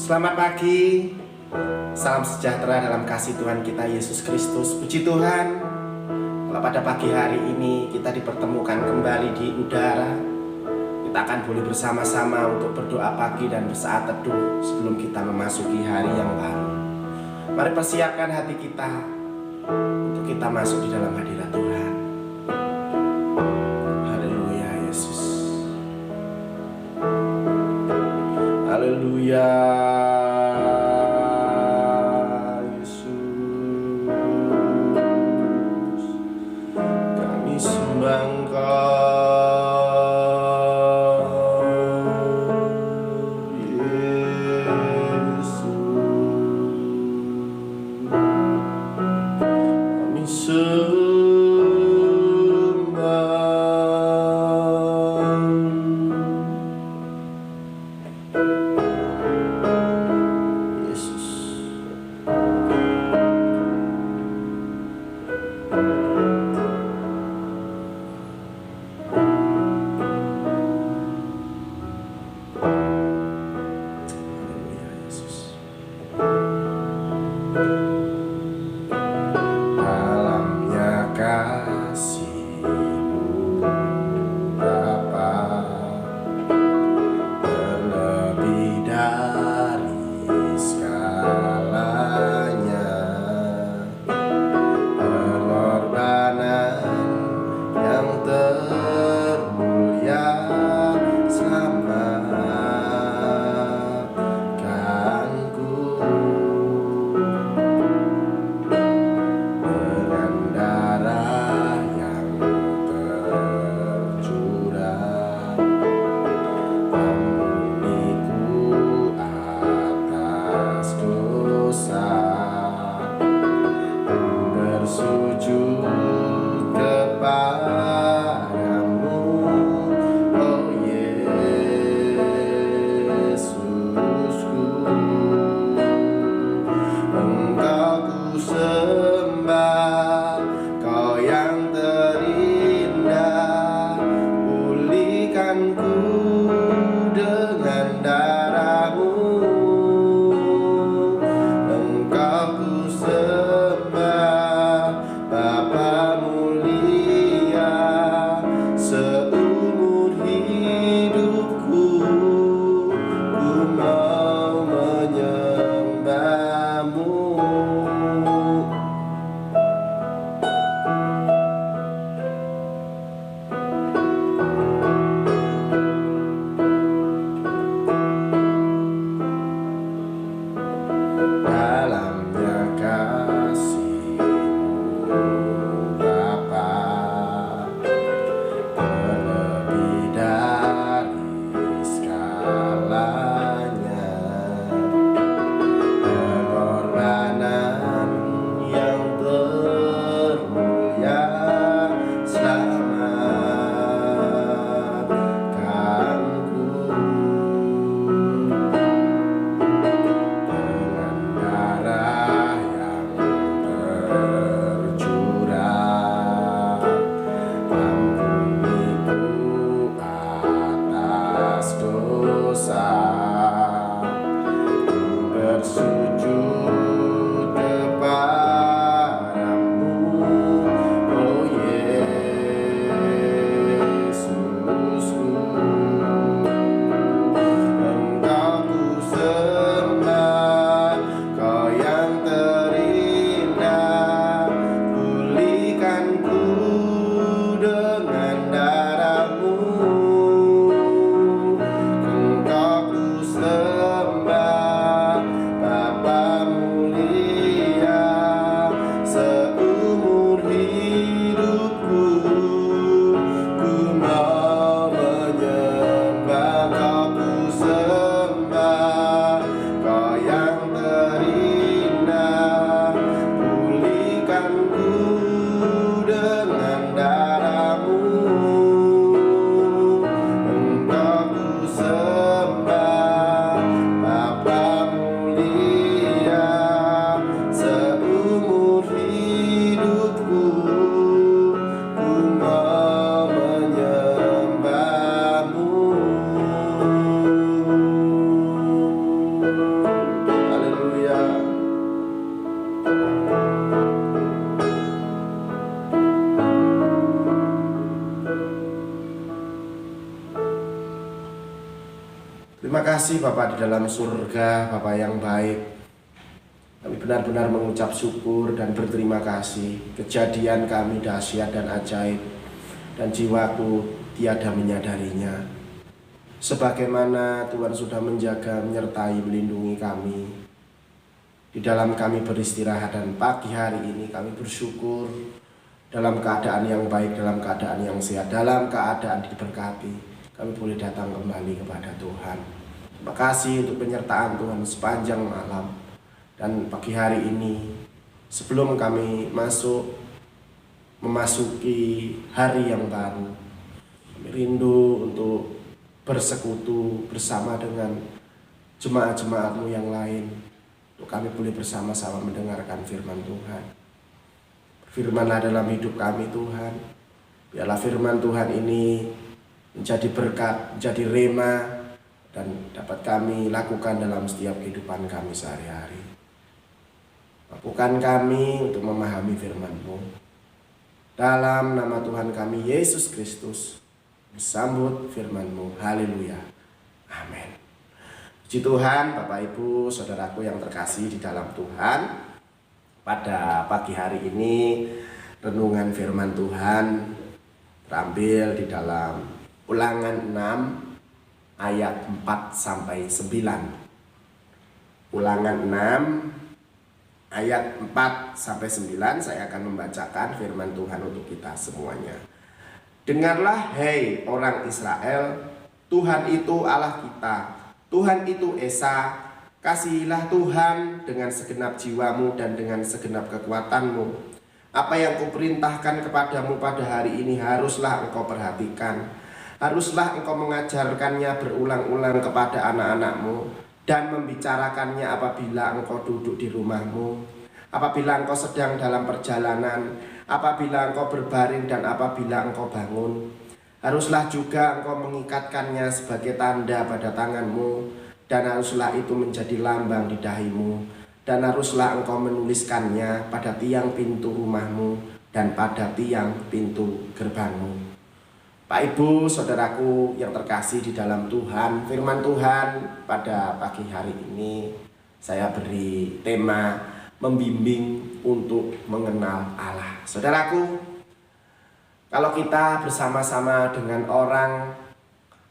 Selamat pagi, salam sejahtera dalam kasih Tuhan kita Yesus Kristus. Puji Tuhan, kalau pada pagi hari ini kita dipertemukan kembali di udara, kita akan boleh bersama-sama untuk berdoa pagi dan bersaat teduh sebelum kita memasuki hari yang baru. Mari persiapkan hati kita untuk kita masuk di dalam hadirat Tuhan. Haleluya Yesus. Haleluya. Terima kasih Bapak di dalam surga, Bapak yang baik. Kami benar-benar mengucap syukur dan berterima kasih. Kejadian kami dahsyat dan ajaib, dan jiwaku tiada menyadarinya. Sebagaimana Tuhan sudah menjaga, menyertai, melindungi kami di dalam kami beristirahat, dan pagi hari ini kami bersyukur dalam keadaan yang baik, dalam keadaan yang sehat, dalam keadaan diberkati. Kami boleh datang kembali kepada Tuhan. Terima kasih untuk penyertaan Tuhan sepanjang malam. Dan pagi hari ini, sebelum kami memasuki hari yang baru, kami rindu untuk bersekutu bersama dengan jemaat-jemaat-Mu yang lain, untuk kami boleh bersama-sama mendengarkan firman Tuhan. Firman-Lah dalam hidup kami Tuhan. Biarlah firman Tuhan ini menjadi berkat, menjadi rema, dan dapat kami lakukan dalam setiap kehidupan kami sehari-hari. Mampukan kami untuk memahami firman-Mu. Dalam nama Tuhan kami Yesus Kristus, disambut firman-Mu. Haleluya. Amin. Puji Tuhan, Bapak Ibu, saudaraku yang terkasih di dalam Tuhan. Pada pagi hari ini, renungan firman Tuhan terambil di dalam Ulangan 6 ayat 4-9. Ulangan 6 ayat 4-9, saya akan membacakan firman Tuhan untuk kita semuanya. Dengarlah hai orang Israel, Tuhan itu Allah kita, Tuhan itu Esa. Kasihilah Tuhan dengan segenap jiwamu dan dengan segenap kekuatanmu. Apa yang kuperintahkan kepadamu pada hari ini haruslah engkau perhatikan. Haruslah engkau mengajarkannya berulang-ulang kepada anak-anakmu dan membicarakannya apabila engkau duduk di rumahmu, apabila engkau sedang dalam perjalanan, apabila engkau berbaring, dan apabila engkau bangun. Haruslah juga engkau mengikatkannya sebagai tanda pada tanganmu, dan haruslah itu menjadi lambang di dahimu, dan haruslah engkau menuliskannya pada tiang pintu rumahmu dan pada tiang pintu gerbangmu. Pak Ibu, saudaraku yang terkasih di dalam Tuhan, firman Tuhan pada pagi hari ini saya beri tema membimbing untuk mengenal Allah. Saudaraku, kalau kita bersama-sama dengan orang,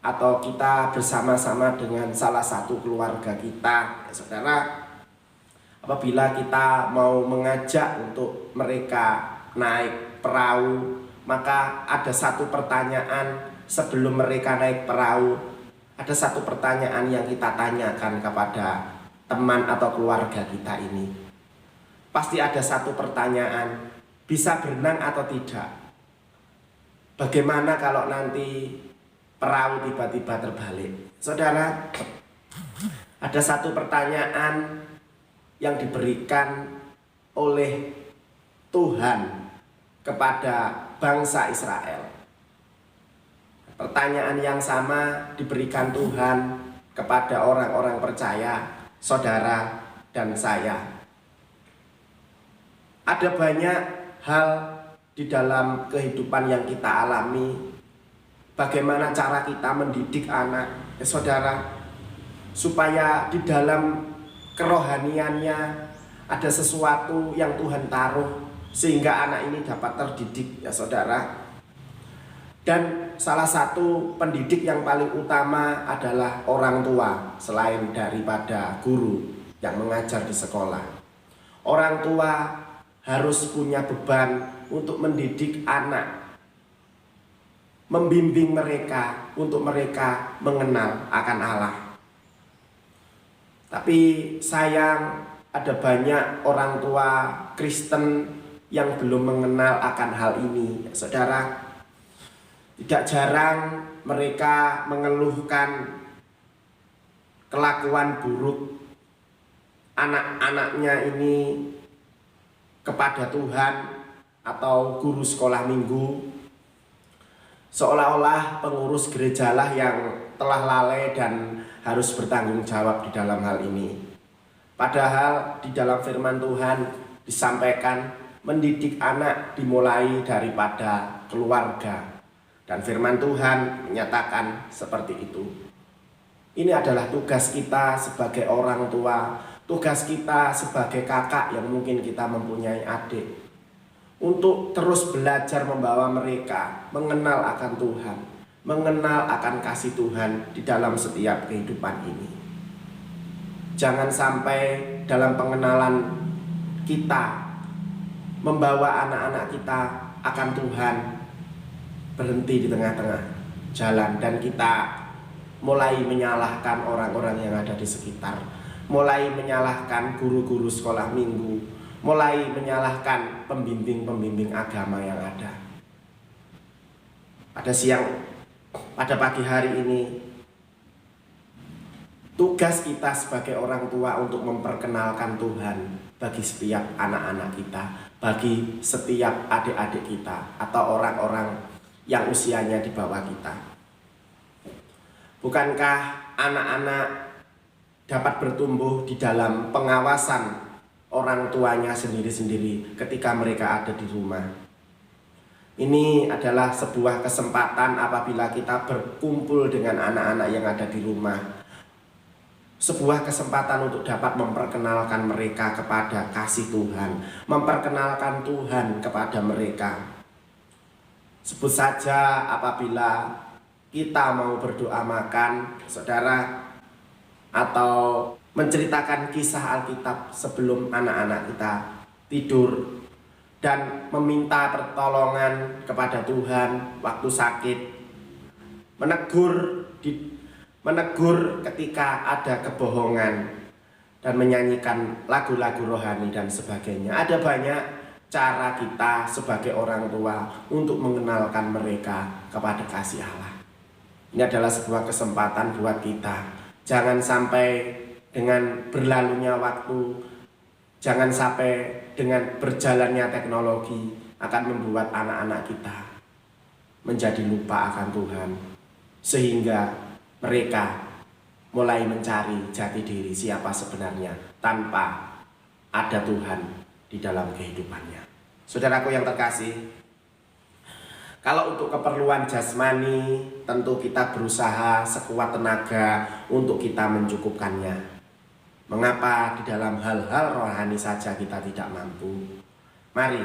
atau kita bersama-sama dengan salah satu keluarga kita, saudara, apabila kita mau mengajak untuk mereka naik perahu, maka ada satu pertanyaan sebelum mereka naik perahu. Ada satu pertanyaan yang kita tanyakan kepada teman atau keluarga kita ini. Pasti ada satu pertanyaan, bisa berenang atau tidak? Bagaimana kalau nanti perahu tiba-tiba terbalik? Saudara, ada satu pertanyaan yang diberikan oleh Tuhan kepada bangsa Israel. Pertanyaan yang sama diberikan Tuhan kepada orang-orang percaya, saudara dan saya. Ada banyak hal di dalam kehidupan yang kita alami. Bagaimana cara kita mendidik anak, saudara, supaya di dalam kerohaniannya ada sesuatu yang Tuhan taruh sehingga anak ini dapat terdidik, ya saudara. Dan salah satu pendidik yang paling utama adalah orang tua, selain daripada guru yang mengajar di sekolah. Orang tua harus punya beban untuk mendidik anak, membimbing mereka untuk mereka mengenal akan Allah. Tapi sayang, ada banyak orang tua Kristen yang belum mengenal akan hal ini, saudara. Tidak jarang mereka mengeluhkan kelakuan buruk anak-anaknya ini kepada Tuhan atau guru sekolah minggu, seolah-olah pengurus gerejalah yang telah lalai dan harus bertanggung jawab di dalam hal ini. Padahal di dalam firman Tuhan disampaikan mendidik anak dimulai daripada keluarga, dan firman Tuhan menyatakan seperti itu. Ini adalah tugas kita sebagai orang tua, tugas kita sebagai kakak yang mungkin kita mempunyai adik, untuk terus belajar membawa mereka mengenal akan Tuhan, mengenal akan kasih Tuhan di dalam setiap kehidupan ini. Jangan sampai dalam pengenalan kita membawa anak-anak kita akan Tuhan berhenti di tengah-tengah jalan dan kita mulai menyalahkan orang-orang yang ada di sekitar, mulai menyalahkan guru-guru sekolah minggu, mulai menyalahkan pembimbing-pembimbing agama yang ada. Pada pagi hari ini, tugas kita sebagai orang tua untuk memperkenalkan Tuhan bagi setiap anak-anak kita, bagi setiap adik-adik kita, atau orang-orang yang usianya di bawah kita. Bukankah anak-anak dapat bertumbuh di dalam pengawasan orang tuanya sendiri-sendiri ketika mereka ada di rumah? Ini adalah sebuah kesempatan apabila kita berkumpul dengan anak-anak yang ada di rumah. Sebuah kesempatan untuk dapat memperkenalkan mereka kepada kasih Tuhan, memperkenalkan Tuhan kepada mereka. Sebut saja apabila kita mau berdoa makan, saudara, atau menceritakan kisah Alkitab sebelum anak-anak kita tidur, dan meminta pertolongan kepada Tuhan waktu sakit, menegur ketika ada kebohongan, dan menyanyikan lagu-lagu rohani dan sebagainya. Ada banyak cara kita sebagai orang tua untuk mengenalkan mereka kepada kasih Allah. Ini adalah sebuah kesempatan buat kita. Jangan sampai dengan berlalunya waktu, jangan sampai dengan berjalannya teknologi akan membuat anak-anak kita menjadi lupa akan Tuhan, sehingga mereka mulai mencari jati diri siapa sebenarnya tanpa ada Tuhan di dalam kehidupannya. Saudaraku yang terkasih, kalau untuk keperluan jasmani, tentu kita berusaha sekuat tenaga untuk kita mencukupkannya. Mengapa di dalam hal-hal rohani saja kita tidak mampu? Mari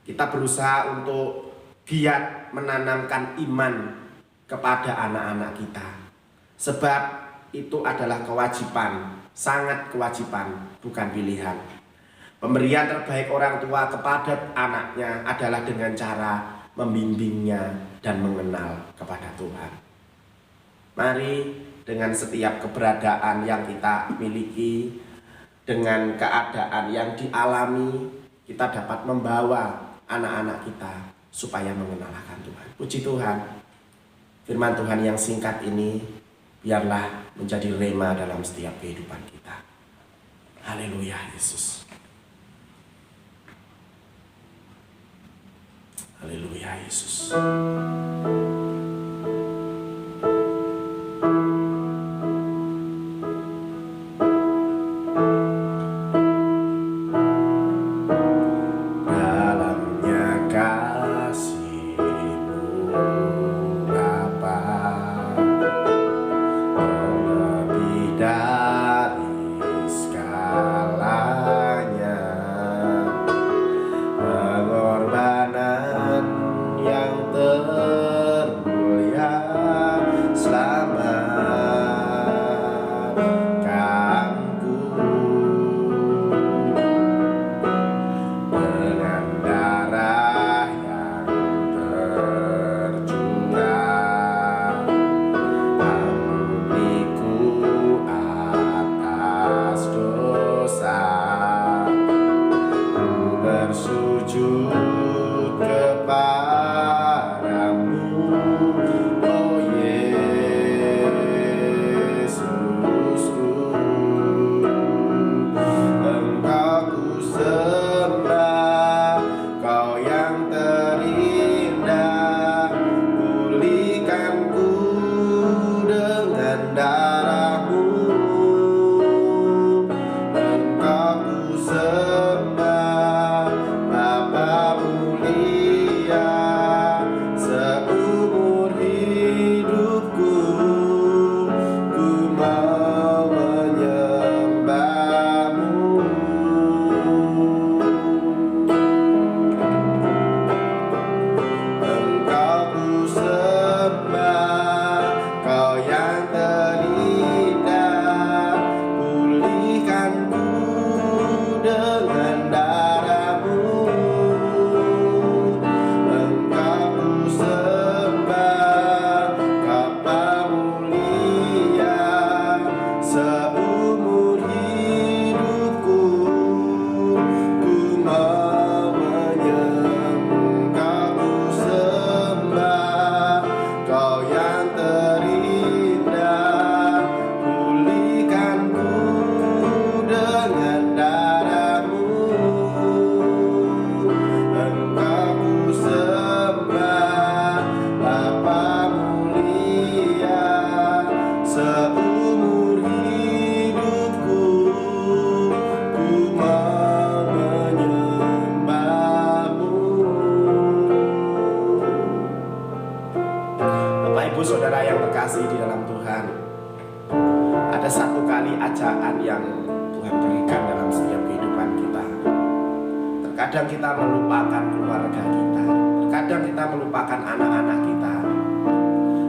kita berusaha untuk giat menanamkan iman kepada anak-anak kita. Sebab itu adalah kewajiban, sangat kewajiban, bukan pilihan. Pemberian terbaik orang tua kepada anaknya adalah dengan cara membimbingnya dan mengenal kepada Tuhan. Mari dengan setiap keberadaan yang kita miliki, dengan keadaan yang dialami, kita dapat membawa anak-anak kita supaya mengenal akan Tuhan. Puji Tuhan, firman Tuhan yang singkat ini biarlah menjadi rema dalam setiap kehidupan kita. Haleluya Yesus. Haleluya Yesus. Dalamnya kasih-Mu Bapa, lebih dari segalanya, pengorbanan yang Bapak Ibu Saudara yang terkasih di dalam Tuhan, ada satu kali ajakan yang Tuhan berikan dalam setiap kehidupan kita. Terkadang kita melupakan keluarga kita, terkadang kita melupakan anak-anak kita,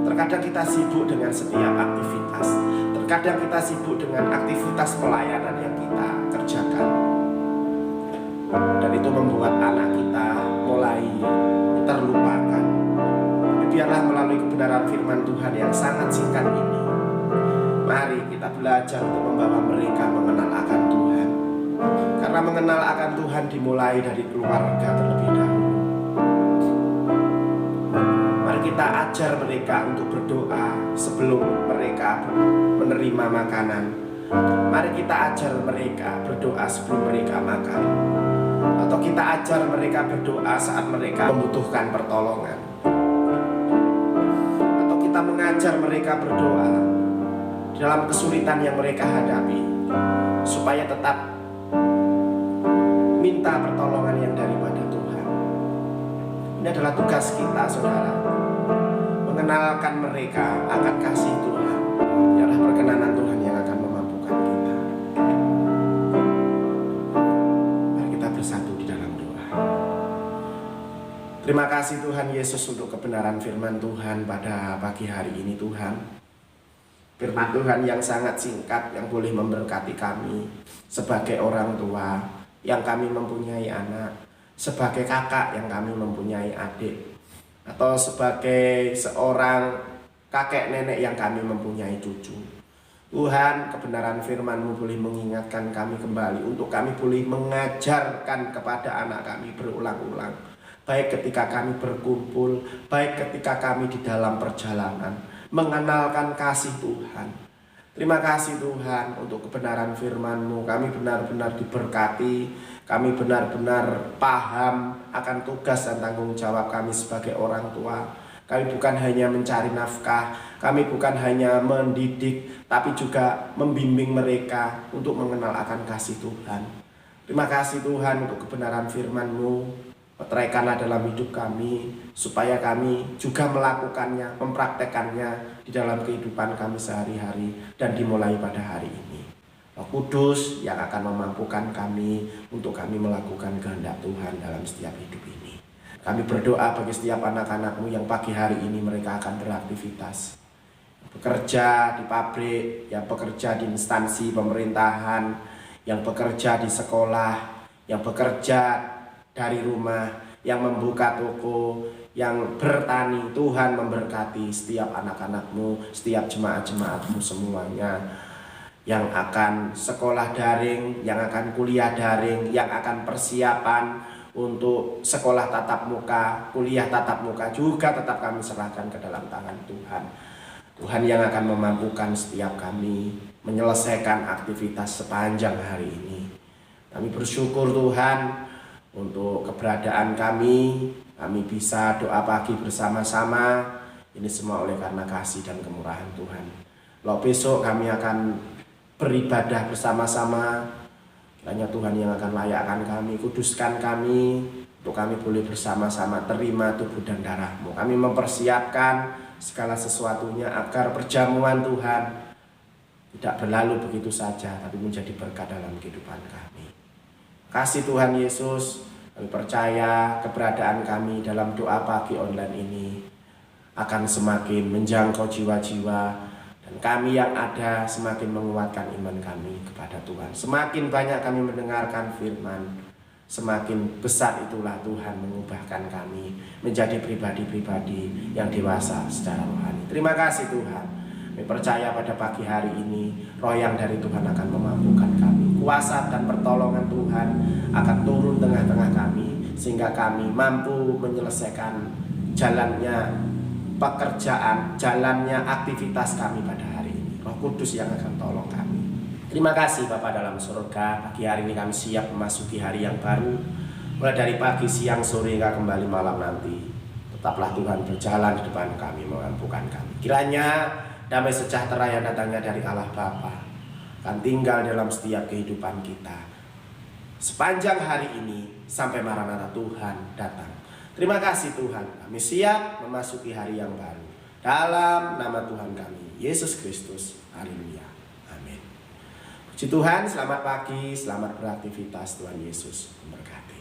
terkadang kita sibuk dengan setiap aktivitas, terkadang kita sibuk dengan aktivitas pelayanan yang kita kerjakan, dan itu membuat anak kita mulai terlupakan. Tapi biarlah melalui kebenaran firman Tuhan yang sangat singkat ini, mari kita belajar untuk membawa mereka mengenal akan Tuhan. Karena mengenal akan Tuhan dimulai dari keluarga terlebih dahulu. Mari kita ajar mereka untuk berdoa sebelum mereka menerima makanan. Mari kita ajar mereka berdoa sebelum mereka makan. Atau kita ajar mereka berdoa saat mereka membutuhkan pertolongan. Atau kita mengajar mereka berdoa dalam kesulitan yang mereka hadapi, supaya tetap minta pertolongan yang daripada Tuhan. Ini adalah tugas kita, saudara, mengenalkan mereka akan kasih Tuhan. Ialah perkenanan Tuhan yang akan memampukan kita. Mari kita bersatu di dalam doa. Terima kasih Tuhan Yesus untuk kebenaran firman Tuhan pada pagi hari ini, Tuhan. Firman Tuhan yang sangat singkat, yang boleh memberkati kami sebagai orang tua yang kami mempunyai anak, sebagai kakak yang kami mempunyai adik, atau sebagai seorang kakek nenek yang kami mempunyai cucu. Tuhan, kebenaran firman-Mu boleh mengingatkan kami kembali untuk kami boleh mengajarkan kepada anak kami berulang-ulang, baik ketika kami berkumpul, baik ketika kami di dalam perjalanan, mengenalkan kasih Tuhan. Terima kasih Tuhan untuk kebenaran firman-Mu. Kami benar-benar diberkati, kami benar-benar paham akan tugas dan tanggung jawab kami sebagai orang tua. Kami bukan hanya mencari nafkah, kami bukan hanya mendidik, tapi juga membimbing mereka untuk mengenal akan kasih Tuhan. Terima kasih Tuhan untuk kebenaran firman-Mu. Teraikanlah dalam hidup kami, supaya kami juga melakukannya, mempraktekannya di dalam kehidupan kami sehari-hari, dan dimulai pada hari ini. Roh Kudus yang akan memampukan kami untuk kami melakukan kehendak Tuhan dalam setiap hidup ini. Kami berdoa bagi setiap anak-anak-Mu yang pagi hari ini mereka akan beraktivitas, bekerja di pabrik, yang bekerja di instansi pemerintahan, yang bekerja di sekolah, yang bekerja dari rumah, yang membuka toko, yang bertani. Tuhan memberkati setiap anak-anak-Mu, setiap jemaat-jemaat-Mu semuanya, yang akan sekolah daring, yang akan kuliah daring, yang akan persiapan untuk sekolah tatap muka, kuliah tatap muka, juga tetap kami serahkan ke dalam tangan Tuhan. Tuhan yang akan memampukan setiap kami menyelesaikan aktivitas sepanjang hari ini. Kami bersyukur Tuhan untuk keberadaan kami bisa doa pagi bersama-sama. Ini semua oleh karena kasih dan kemurahan Tuhan. Lalu besok kami akan beribadah bersama-sama. Kiranya Tuhan yang akan layakkan kami, kuduskan kami, untuk kami boleh bersama-sama terima tubuh dan darah-Mu. Kami mempersiapkan segala sesuatunya agar perjamuan Tuhan tidak berlalu begitu saja, tapi menjadi berkat dalam kehidupan kami. Kasih Tuhan Yesus, kami percaya keberadaan kami dalam doa pagi online ini akan semakin menjangkau jiwa-jiwa, dan kami yang ada semakin menguatkan iman kami kepada Tuhan. Semakin banyak kami mendengarkan firman, semakin besar itulah Tuhan mengubahkan kami menjadi pribadi-pribadi yang dewasa secara rohani. Terima kasih Tuhan. Kami percaya pada pagi hari ini roh yang dari Tuhan akan memampukan kami. Kuasa dan pertolongan Tuhan akan turun tengah-tengah kami, sehingga kami mampu menyelesaikan jalannya pekerjaan, jalannya aktivitas kami pada hari ini. Roh Kudus yang akan tolong kami. Terima kasih Bapa dalam surga. Pagi hari ini kami siap memasuki hari yang baru. Mulai dari pagi, siang, sore, hingga kembali malam nanti, tetaplah Tuhan berjalan di depan kami, memampukan kami. Kiranya damai sejahtera yang datangnya dari Allah Bapa akan tinggal dalam setiap kehidupan kita sepanjang hari ini sampai Maranatha Tuhan datang. Terima kasih Tuhan, kami siap memasuki hari yang baru. Dalam nama Tuhan kami, Yesus Kristus. Haleluya. Amin. Puji Tuhan, selamat pagi, selamat beraktivitas. Tuhan Yesus memberkati.